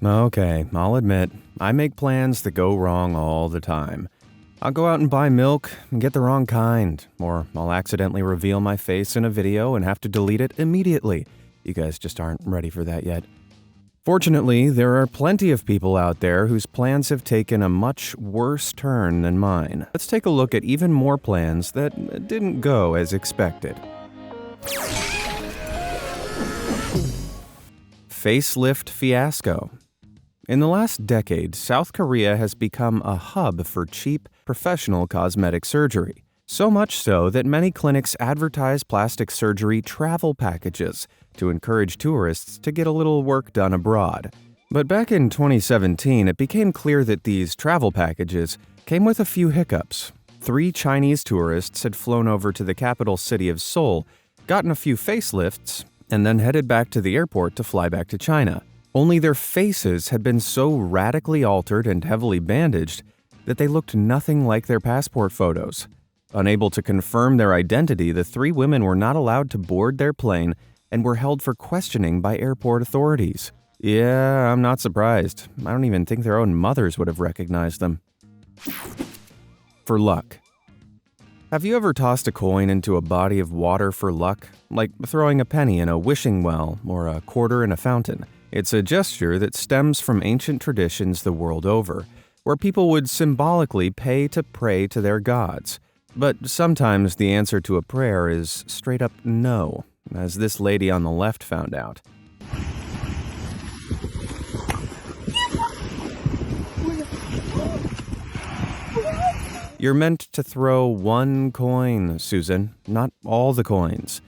Okay, I'll admit, I make plans that go wrong all the time. I'll go out and buy milk and get the wrong kind, or I'll accidentally reveal my face in a video and have to delete it immediately. You guys just aren't ready for that yet. Fortunately, there are plenty of people out there whose plans have taken a much worse turn than mine. Let's take a look at even more plans that didn't go as expected. Facelift fiasco. In the last decade, South Korea has become a hub for cheap, professional cosmetic surgery. So much so that many clinics advertise plastic surgery travel packages to encourage tourists to get a little work done abroad. But back in 2017, it became clear that these travel packages came with a few hiccups. 3 Chinese tourists had flown over to the capital city of Seoul, gotten a few facelifts, and then headed back to the airport to fly back to China. Only their faces had been so radically altered and heavily bandaged that they looked nothing like their passport photos. Unable to confirm their identity, the 3 women were not allowed to board their plane and were held for questioning by airport authorities. Yeah, I'm not surprised. I don't even think their own mothers would have recognized them. For luck. Have you ever tossed a coin into a body of water for luck? Like throwing a penny in a wishing well or a quarter in a fountain. It's a gesture that stems from ancient traditions the world over, where people would symbolically pay to pray to their gods. But sometimes the answer to a prayer is straight up no, as this lady on the left found out. You're meant to throw 1 coin, Susan, not all the coins.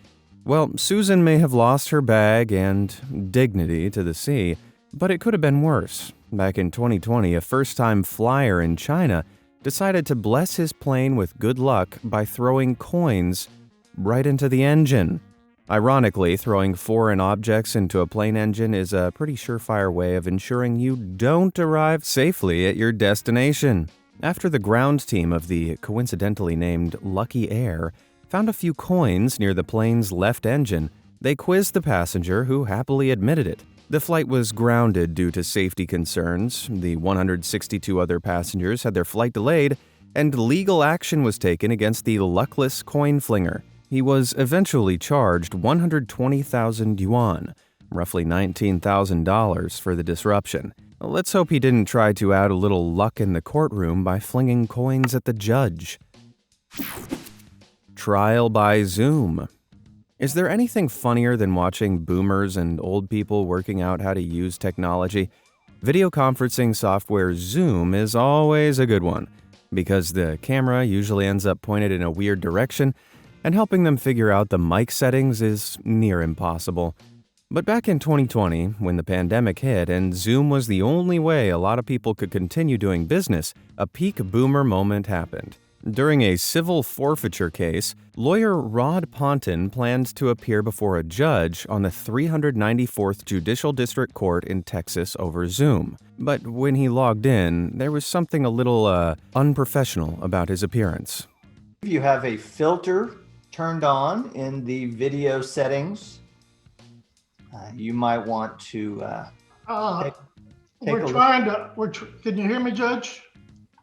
Well, Susan may have lost her bag and dignity to the sea, but it could have been worse. Back in 2020, a first-time flyer in China decided to bless his plane with good luck by throwing coins right into the engine. Ironically, throwing foreign objects into a plane engine is a pretty surefire way of ensuring you don't arrive safely at your destination. After the ground team of the coincidentally named Lucky Air found a few coins near the plane's left engine, they quizzed the passenger, who happily admitted it. The flight was grounded due to safety concerns, the 162 other passengers had their flight delayed, and legal action was taken against the luckless coin flinger. He was eventually charged 120,000 yuan, roughly $19,000 for the disruption. Let's hope he didn't try to add a little luck in the courtroom by flinging coins at the judge. Trial by Zoom. Is there anything funnier than watching boomers and old people working out how to use technology? Video conferencing software Zoom is always a good one, because the camera usually ends up pointed in a weird direction, and helping them figure out the mic settings is near impossible. But back in 2020, when the pandemic hit and Zoom was the only way a lot of people could continue doing business, a peak boomer moment happened. During a civil forfeiture case, lawyer Rod Ponton planned to appear before a judge on the 394th Judicial District Court in Texas over Zoom. But when he logged in, there was something a little unprofessional about his appearance. You have a filter turned on in the video settings. You might want to take we're trying to. Can you hear me, Judge?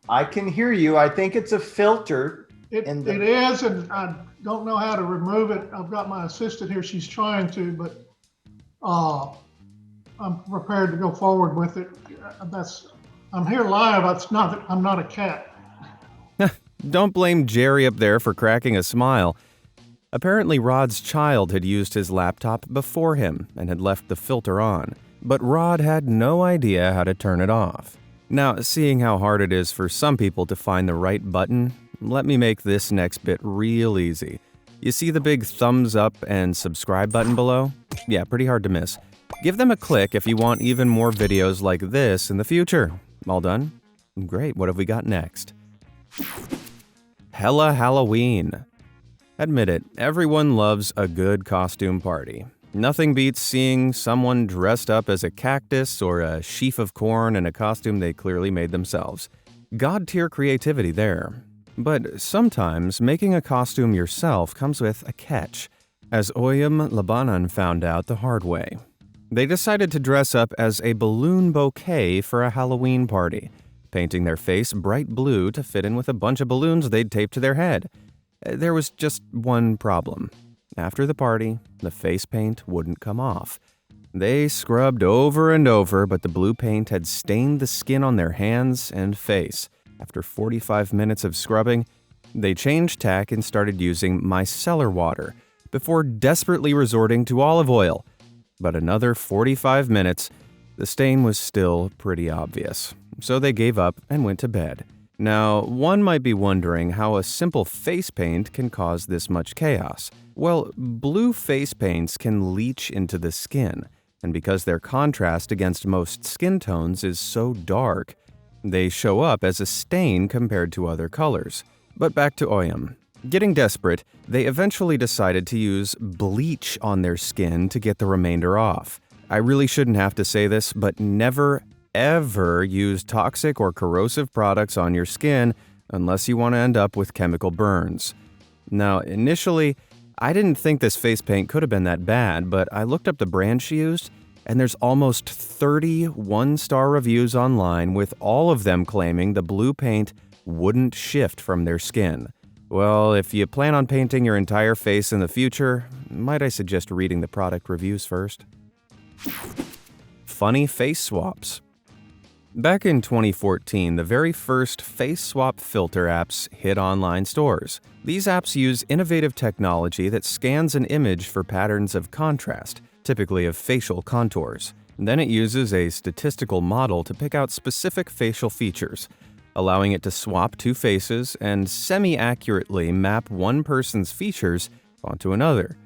I can hear you. I think it's a filter. It is, and I don't know how to remove it. I've got my assistant here. She's trying to, but I'm prepared to go forward with it. I'm here live. I'm not a cat. Don't blame Jerry up there for cracking a smile. Apparently, Rod's child had used his laptop before him and had left the filter on, but Rod had no idea how to turn it off. Now, seeing how hard it is for some people to find the right button, let me make this next bit real easy. You see the big thumbs up and subscribe button below? Yeah, pretty hard to miss. Give them a click if you want even more videos like this in the future. All done? Great, what have we got next? Hella Halloween. Admit it, everyone loves a good costume party. Nothing beats seeing someone dressed up as a cactus or a sheaf of corn in a costume they clearly made themselves. God-tier creativity there. But sometimes making a costume yourself comes with a catch, as Oyem Labanan found out the hard way. They decided to dress up as a balloon bouquet for a Halloween party, painting their face bright blue to fit in with a bunch of balloons they'd taped to their head. There was just one problem. After the party, the face paint wouldn't come off. They scrubbed over and over, but the blue paint had stained the skin on their hands and face. After 45 minutes of scrubbing, they changed tack and started using micellar water before desperately resorting to olive oil. But another 45 minutes, the stain was still pretty obvious. So they gave up and went to bed. Now, one might be wondering how a simple face paint can cause this much chaos. Well, blue face paints can leach into the skin, and because their contrast against most skin tones is so dark, they show up as a stain compared to other colors. But back to Oyam. Getting desperate, they eventually decided to use bleach on their skin to get the remainder off. I really shouldn't have to say this, but never, ever use toxic or corrosive products on your skin unless you want to end up with chemical burns. Now, initially, I didn't think this face paint could have been that bad, but I looked up the brand she used, and there's almost 30 one-star reviews online, with all of them claiming the blue paint wouldn't shift from their skin. Well, if you plan on painting your entire face in the future, might I suggest reading the product reviews first? Funny face swaps. Back in 2014, the very first face swap filter apps hit online stores. These apps use innovative technology that scans an image for patterns of contrast, typically of facial contours. Then it uses a statistical model to pick out specific facial features, allowing it to swap two faces and semi-accurately map one person's features onto another.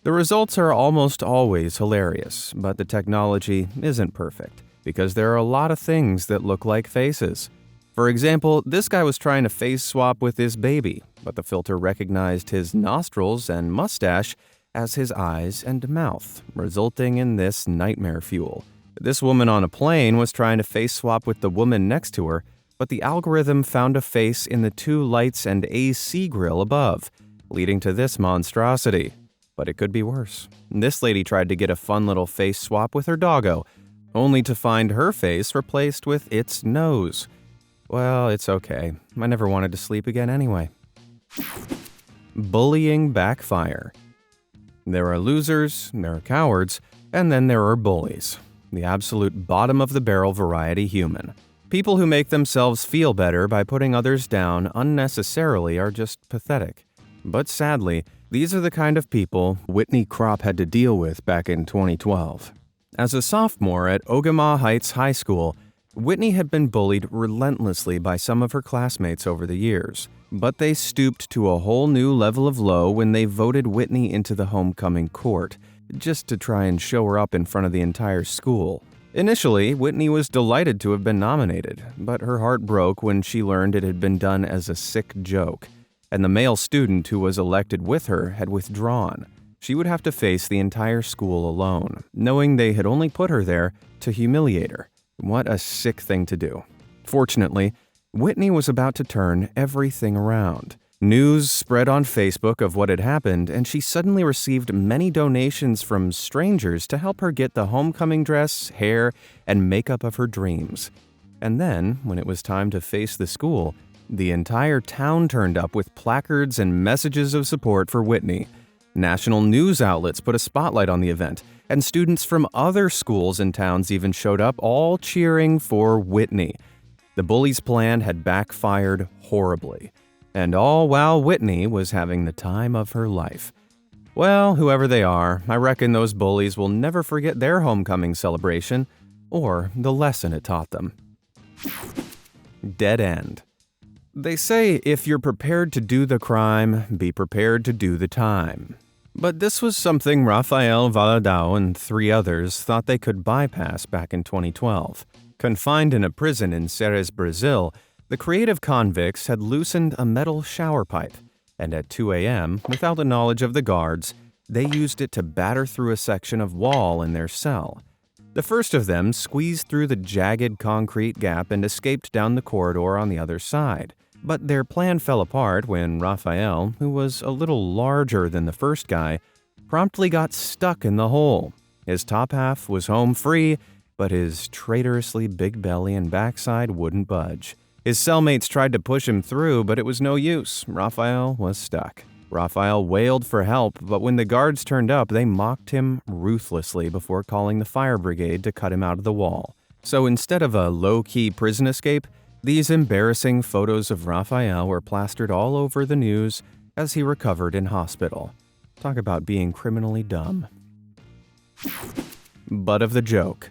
The results are almost always hilarious, but the technology isn't perfect, because there are a lot of things that look like faces. For example, this guy was trying to face swap with his baby, but the filter recognized his nostrils and mustache as his eyes and mouth, resulting in this nightmare fuel. This woman on a plane was trying to face swap with the woman next to her, but the algorithm found a face in the two lights and AC grill above, leading to this monstrosity. But it could be worse. This lady tried to get a fun little face swap with her doggo, only to find her face replaced with its nose. Well, it's okay. I never wanted to sleep again anyway. Bullying backfire. There are losers, there are cowards, and then there are bullies. The absolute bottom of the barrel variety human. People who make themselves feel better by putting others down unnecessarily are just pathetic. But sadly, these are the kind of people Whitney Kropp had to deal with back in 2012. As a sophomore at Ogemaw Heights High School, Whitney had been bullied relentlessly by some of her classmates over the years. But they stooped to a whole new level of low when they voted Whitney into the homecoming court, just to try and show her up in front of the entire school. Initially, Whitney was delighted to have been nominated, but her heart broke when she learned it had been done as a sick joke, and the male student who was elected with her had withdrawn. She would have to face the entire school alone, knowing they had only put her there to humiliate her. What a sick thing to do. Fortunately, Whitney was about to turn everything around. News spread on Facebook of what had happened, and she suddenly received many donations from strangers to help her get the homecoming dress, hair, and makeup of her dreams. And then, when it was time to face the school, the entire town turned up with placards and messages of support for Whitney. National news outlets put a spotlight on the event, and students from other schools and towns even showed up, all cheering for Whitney. The bullies' plan had backfired horribly. And all while Whitney was having the time of her life. Well, whoever they are, I reckon those bullies will never forget their homecoming celebration or the lesson it taught them. Dead end. They say if you're prepared to do the crime, be prepared to do the time. But this was something Rafael Valadao and 3 others thought they could bypass back in 2012. Confined in a prison in Ceres, Brazil, the creative convicts had loosened a metal shower pipe, and at 2 a.m., without the knowledge of the guards, they used it to batter through a section of wall in their cell. The first of them squeezed through the jagged concrete gap and escaped down the corridor on the other side. But their plan fell apart when Rafael, who was a little larger than the first guy, promptly got stuck in the hole. His top half was home free, but his traitorously big belly and backside wouldn't budge. His cellmates tried to push him through, but it was no use. Raphael was stuck. Raphael wailed for help, but when the guards turned up, they mocked him ruthlessly before calling the fire brigade to cut him out of the wall. So instead of a low-key prison escape, these embarrassing photos of Raphael were plastered all over the news as he recovered in hospital. Talk about being criminally dumb. Butt of the joke.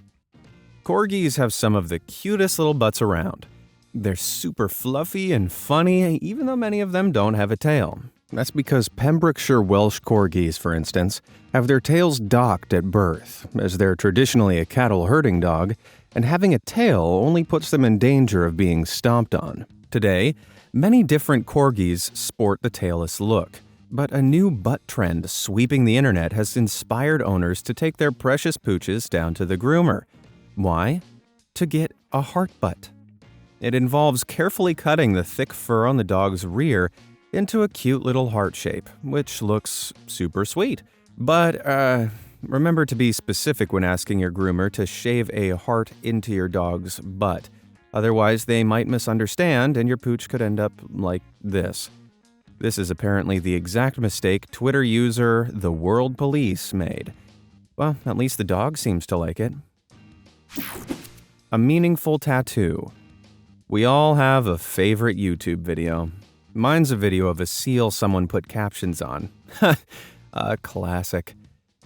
Corgis have some of the cutest little butts around. They're super fluffy and funny, even though many of them don't have a tail. That's because Pembrokeshire Welsh Corgis, for instance, have their tails docked at birth, as they're traditionally a cattle herding dog, and having a tail only puts them in danger of being stomped on. Today, many different Corgis sport the tailless look, but a new butt trend sweeping the internet has inspired owners to take their precious pooches down to the groomer. Why? To get a heart butt. It involves carefully cutting the thick fur on the dog's rear into a cute little heart shape, which looks super sweet. But, remember to be specific when asking your groomer to shave a heart into your dog's butt. Otherwise, they might misunderstand and your pooch could end up like this. This is apparently the exact mistake Twitter user The World Police made. Well, at least the dog seems to like it. A meaningful tattoo. We all have a favorite YouTube video. Mine's a video of a seal someone put captions on. A classic.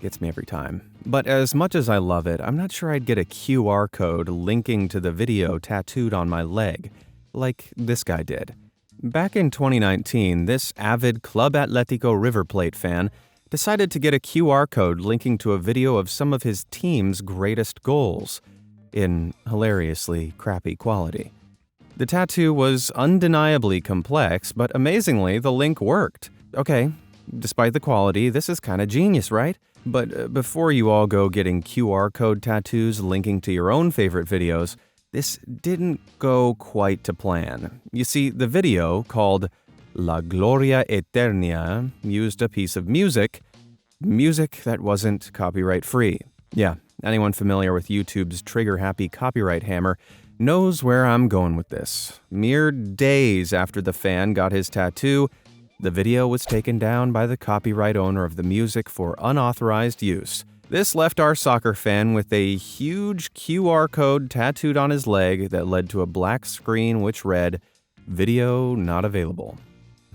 Gets me every time. But as much as I love it, I'm not sure I'd get a QR code linking to the video tattooed on my leg, like this guy did. Back in 2019, this avid Club Atletico River Plate fan decided to get a QR code linking to a video of some of his team's greatest goals, in hilariously crappy quality. The tattoo was undeniably complex, but amazingly, the link worked. Okay, despite the quality, this is kinda genius, right? But before you all go getting QR code tattoos linking to your own favorite videos, this didn't go quite to plan. You see, the video, called La Gloria Eterna, used a piece of music that wasn't copyright-free. Yeah, anyone familiar with YouTube's trigger-happy copyright hammer knows where I'm going with this. Mere days after the fan got his tattoo, the video was taken down by the copyright owner of the music for unauthorized use. This left our soccer fan with a huge QR code tattooed on his leg that led to a black screen which read, "Video not available."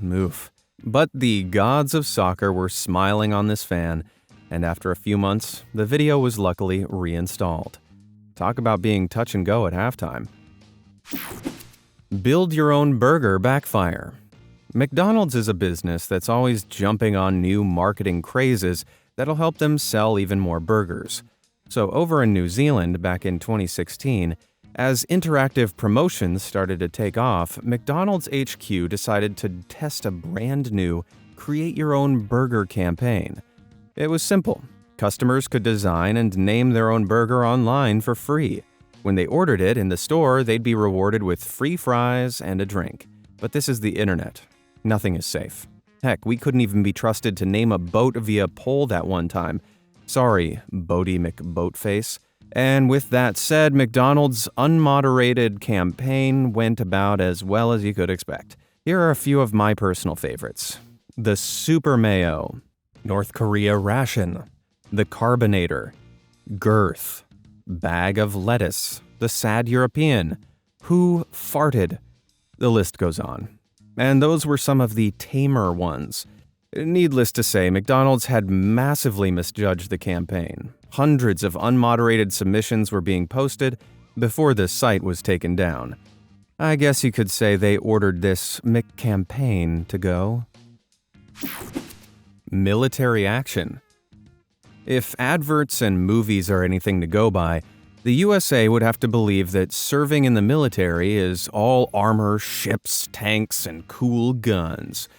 Oof. But the gods of soccer were smiling on this fan, and after a few months, the video was luckily reinstalled. Talk about being touch and go at halftime. Build your own burger backfire. McDonald's is a business that's always jumping on new marketing crazes that'll help them sell even more burgers. So over in New Zealand back in 2016, as interactive promotions started to take off, McDonald's HQ decided to test a brand new Create Your Own Burger campaign. It was simple. Customers could design and name their own burger online for free. When they ordered it in the store, they'd be rewarded with free fries and a drink. But this is the internet. Nothing is safe. Heck, we couldn't even be trusted to name a boat via poll that one time. Sorry, Bodie McBoatface. And with that said, McDonald's unmoderated campaign went about as well as you could expect. Here are a few of my personal favorites. The Super Mayo, North Korea Ration, The Carbonator, Girth, Bag of Lettuce, The Sad European, Who Farted? The list goes on. And those were some of the tamer ones. Needless to say, McDonald's had massively misjudged the campaign. Hundreds of unmoderated submissions were being posted before the site was taken down. I guess you could say they ordered this McCampaign to go. Military action. If adverts and movies are anything to go by, the USA would have to believe that serving in the military is all armor, ships, tanks, and cool guns.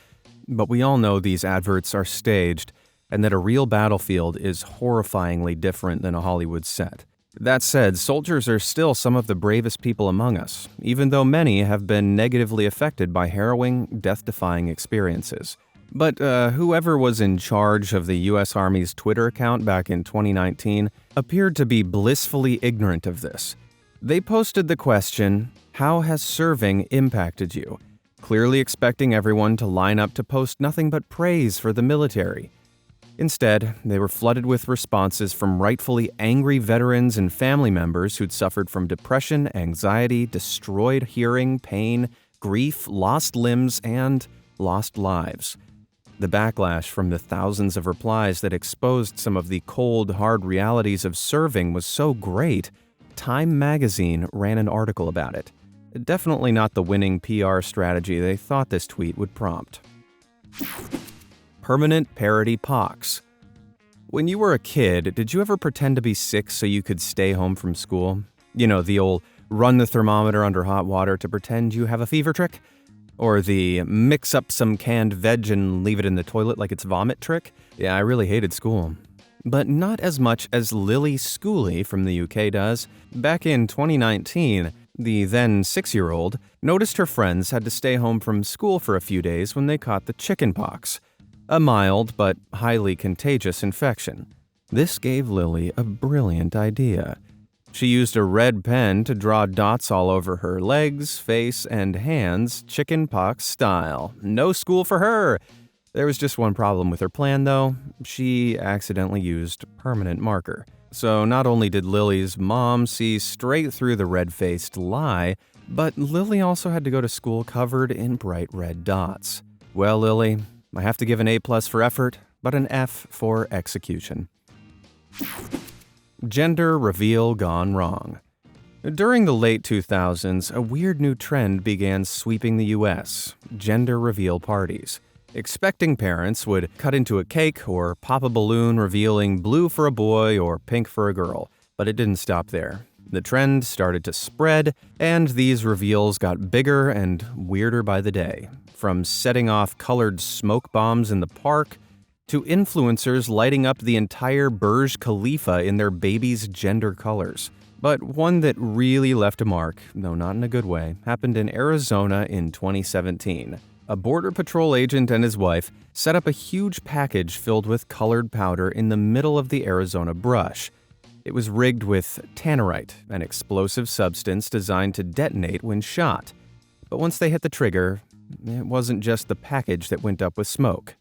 But we all know these adverts are staged, and that a real battlefield is horrifyingly different than a Hollywood set. That said, soldiers are still some of the bravest people among us, even though many have been negatively affected by harrowing, death-defying experiences. But whoever was in charge of the U.S. Army's Twitter account back in 2019 appeared to be blissfully ignorant of this. They posted the question, "How has serving impacted you?" clearly expecting everyone to line up to post nothing but praise for the military. Instead, they were flooded with responses from rightfully angry veterans and family members who'd suffered from depression, anxiety, destroyed hearing, pain, grief, lost limbs, and lost lives. The backlash from the thousands of replies that exposed some of the cold, hard realities of serving was so great, Time magazine ran an article about it. Definitely not the winning PR strategy they thought this tweet would prompt. Permanent parity pox. When you were a kid, did you ever pretend to be sick so you could stay home from school? You know, the old run the thermometer under hot water to pretend you have a fever trick? Or the mix up some canned veg and leave it in the toilet like it's vomit trick? Yeah, I really hated school. But not as much as Lily Schooley from the UK does. Back in 2019, the then 6-year-old noticed her friends had to stay home from school for a few days when they caught the chickenpox, a mild but highly contagious infection. This gave Lily a brilliant idea. She used a red pen to draw dots all over her legs, face, and hands, chickenpox style. No school for her! There was just one problem with her plan, though. She accidentally used permanent marker. So not only did Lily's mom see straight through the red-faced lie, but Lily also had to go to school covered in bright red dots. Well, Lily, I have to give an A+ for effort, but an F for execution. Gender reveal gone wrong. During the late 2000s, a weird new trend began sweeping the US: gender reveal parties. Expecting parents would cut into a cake or pop a balloon revealing blue for a boy or pink for a girl. But it didn't stop there. The trend started to spread, and these reveals got bigger and weirder by the day. From setting off colored smoke bombs in the park, to influencers lighting up the entire Burj Khalifa in their baby's gender colors. But one that really left a mark, though not in a good way, happened in Arizona in 2017. A Border Patrol agent and his wife set up a huge package filled with colored powder in the middle of the Arizona brush. It was rigged with tannerite, an explosive substance designed to detonate when shot. But once they hit the trigger, it wasn't just the package that went up with smoke.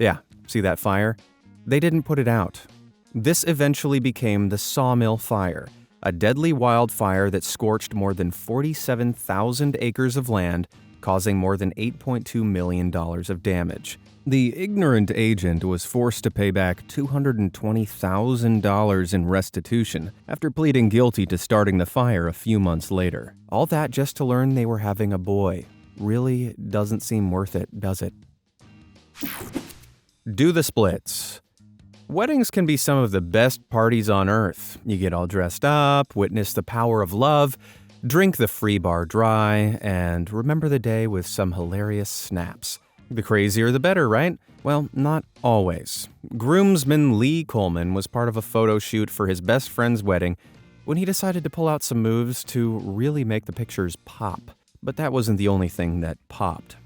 Yeah, see that fire? They didn't put it out. This eventually became the Sawmill Fire, a deadly wildfire that scorched more than 47,000 acres of land, causing more than $8.2 million of damage. The ignorant agent was forced to pay back $220,000 in restitution after pleading guilty to starting the fire a few months later. All that just to learn they were having a boy. Really doesn't seem worth it, does it? Do the splits. Weddings can be some of the best parties on earth. You get all dressed up, witness the power of love, drink the free bar dry, and remember the day with some hilarious snaps. The crazier the better, right? Well, not always. Groomsman Lee Coleman was part of a photo shoot for his best friend's wedding when he decided to pull out some moves to really make the pictures pop. But that wasn't the only thing that popped.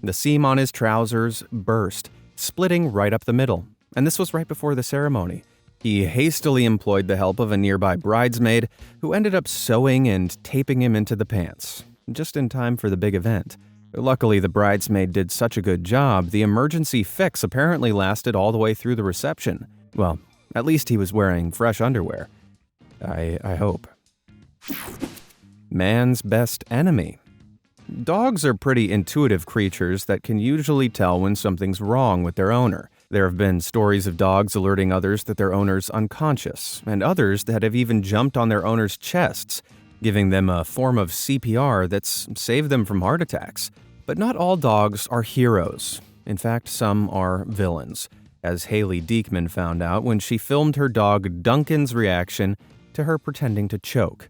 The seam on his trousers burst, splitting right up the middle, and this was right before the ceremony. He hastily employed the help of a nearby bridesmaid who ended up sewing and taping him into the pants, just in time for the big event. Luckily, the bridesmaid did such a good job, the emergency fix apparently lasted all the way through the reception. Well, at least he was wearing fresh underwear. I hope. Man's best enemy. Dogs are pretty intuitive creatures that can usually tell when something's wrong with their owner. There have been stories of dogs alerting others that their owner's unconscious, and others that have even jumped on their owner's chests, giving them a form of CPR that's saved them from heart attacks. But not all dogs are heroes. In fact, some are villains. as Haley Diekman found out when she filmed her dog Duncan's reaction to her pretending to choke.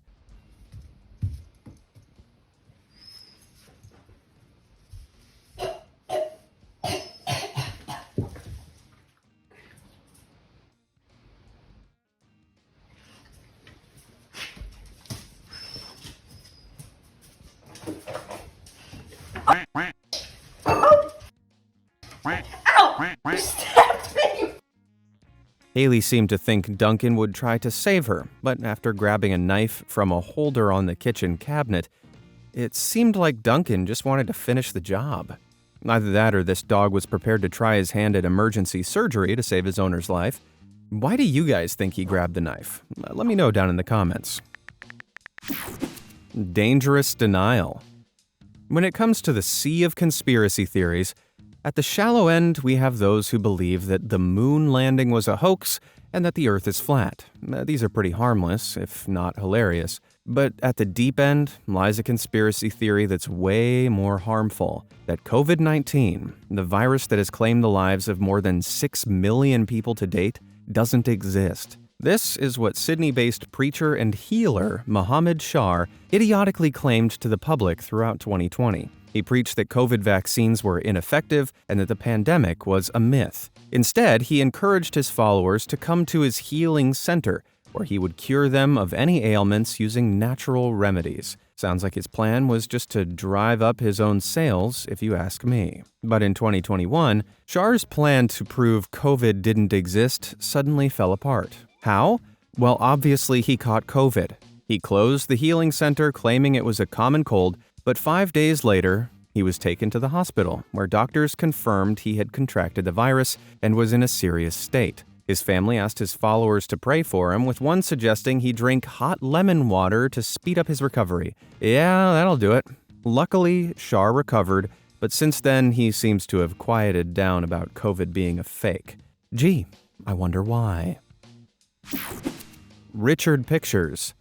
Haley seemed to think Duncan would try to save her, but after grabbing a knife from a holder on the kitchen cabinet, it seemed like Duncan just wanted to finish the job. Either that or this dog was prepared to try his hand at emergency surgery to save his owner's life. Why do you guys think he grabbed the knife? Let me know down in the comments. Dangerous denial. When it comes to the sea of conspiracy theories, at the shallow end, we have those who believe that the moon landing was a hoax and that the Earth is flat. These are pretty harmless, if not hilarious. But at the deep end lies a conspiracy theory that's way more harmful, that COVID-19, the virus that has claimed the lives of more than 6 million people to date, doesn't exist. This is what Sydney-based preacher and healer Mohammed Shar idiotically claimed to the public throughout 2020. He preached that COVID vaccines were ineffective and that the pandemic was a myth. Instead, he encouraged his followers to come to his healing center, where he would cure them of any ailments using natural remedies. Sounds like his plan was just to drive up his own sales, if you ask me. But in 2021, Shar's plan to prove COVID didn't exist suddenly fell apart. How? Well, obviously he caught COVID. He closed the healing center claiming it was a common cold, but 5 days later, he was taken to the hospital, where doctors confirmed he had contracted the virus and was in a serious state. His family asked his followers to pray for him, with one suggesting he drink hot lemon water to speed up his recovery. Yeah, that'll do it. Luckily, Shar recovered, but since then he seems to have quieted down about COVID being a fake. Gee, I wonder why. Richard Pictures.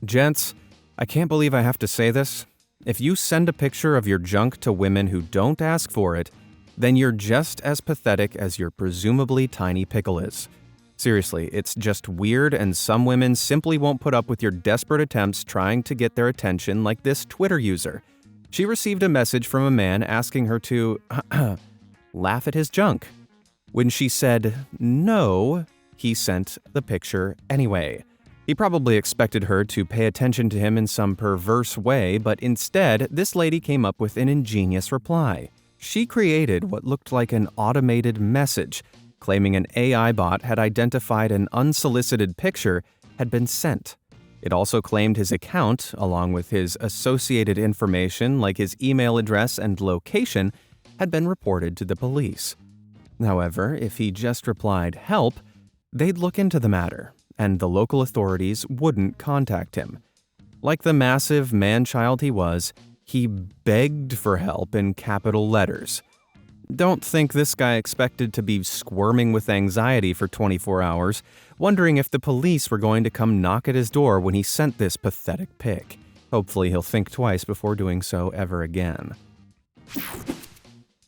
Gents, I can't believe I have to say this. If you send a picture of your junk to women who don't ask for it, then you're just as pathetic as your presumably tiny pickle is. Seriously, it's just weird, and some women simply won't put up with your desperate attempts trying to get their attention, like this Twitter user. She received a message from a man asking her to laugh at his junk. When she said no, he sent the picture anyway. He probably expected her to pay attention to him in some perverse way, but instead, this lady came up with an ingenious reply. She created what looked like an automated message, claiming an AI bot had identified an unsolicited picture had been sent. It also claimed his account, along with his associated information like his email address and location, had been reported to the police. However, if he just replied "help," they'd look into the matter, and the local authorities wouldn't contact him. Like the massive man-child he was, he begged for help in capital letters. Don't think this guy expected to be squirming with anxiety for 24 hours, wondering if the police were going to come knock at his door when he sent this pathetic pic. Hopefully he'll think twice before doing so ever again.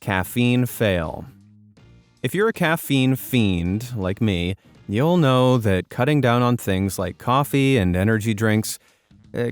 Caffeine fail. If you're a caffeine fiend like me, you'll know that cutting down on things like coffee and energy drinks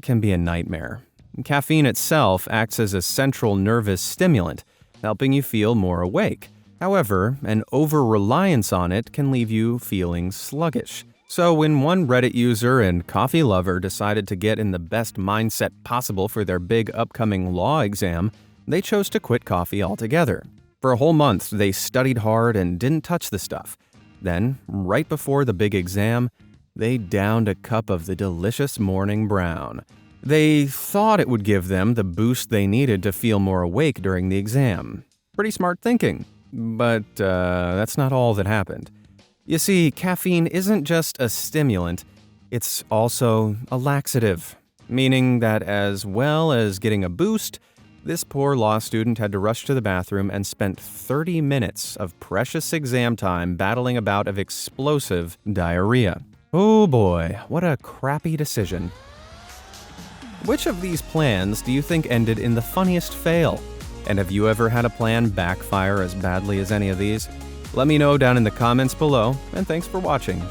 can be a nightmare. Caffeine itself acts as a central nervous stimulant, helping you feel more awake. However, an over-reliance on it can leave you feeling sluggish. So when one Reddit user and coffee lover decided to get in the best mindset possible for their big upcoming law exam, they chose to quit coffee altogether. For a whole month, they studied hard and didn't touch the stuff. Then, right before the big exam, they downed a cup of the delicious morning brown. They thought it would give them the boost they needed to feel more awake during the exam. Pretty smart thinking, but that's not all that happened. You see, caffeine isn't just a stimulant, it's also a laxative, meaning that as well as getting a boost, this poor law student had to rush to the bathroom and spent 30 minutes of precious exam time battling a bout of explosive diarrhea. Oh boy, what a crappy decision. Which of these plans do you think ended in the funniest fail? And have you ever had a plan backfire as badly as any of these? Let me know down in the comments below, and thanks for watching.